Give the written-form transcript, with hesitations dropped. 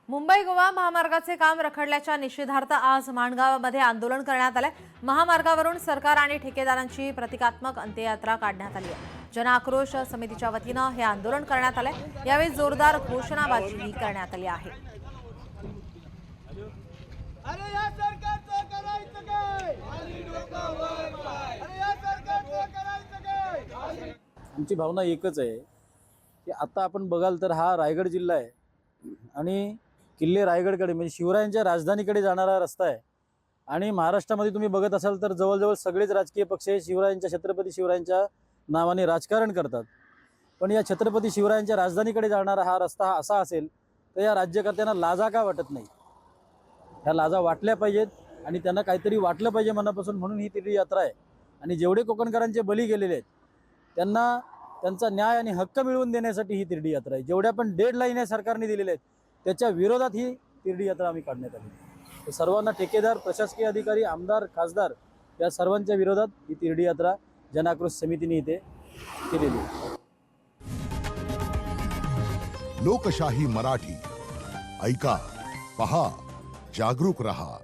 मुंबई गोवा महामार्गाचे काम रखडल्याच्या निषेधार्थ आज माणगावामध्ये आंदोलन करण्यात आले। महामार्गावरून सरकार आणि ठेकेदारांची प्रतिकात्मक अंत्ययात्रा काढण्यात आली आहे। जन आक्रोश समितीच्या वतीने हे आंदोलन करण्यात आले। यावेळी जोरदार घोषणाबाजी करण्यात आली आहे। अरे या सरकारचं करायचं काय? अरे या सरकारचं करायचं काय? आमची भावना एकच आहे की आता आपण बघाल तर हा रायगड जिल्हा आहे आणि किल्ले रायगडकडे म्हणजे शिवरायांच्या राजधानीकडे जाणारा रस्ता आहे। आणि महाराष्ट्रामध्ये तुम्ही बघत असाल तर जवळजवळ सगळेच राजकीय पक्ष शिवरायांच्या छत्रपती शिवरायांच्या नावाने राजकारण करतात। पण या छत्रपती शिवरायांच्या राजधानीकडे जाणारा हा रस्ता असा असेल तर या राज्यकर्त्यांना लाजा का वाटत नाही? ह्या लाजा वाटल्या पाहिजेत आणि त्यांना काहीतरी वाटलं पाहिजे मनापासून, म्हणून ही तिरडी यात्रा आहे। आणि जेवढे कोकणकरांचे बली गेलेले आहेत त्यांना त्यांचा न्याय आणि हक्क मिळवून देण्यासाठी ही तिरडी यात्रा आहे। जेवढ्या पण डेडलाईन आहे सरकारने दिलेल्या आहेत त्याच्या विरोधात ही तिरडी यात्रा आम्ही काढण्यात आली। तर सर्वांना ठेकेदार, प्रशासकीय अधिकारी, आमदार, खासदार या सर्वांच्या विरोधात ही तिरडी यात्रा जनाक्रोश समितीने इथे केलेली आहे। लोकशाही मराठी ऐका, पहा, जागरूक रहा।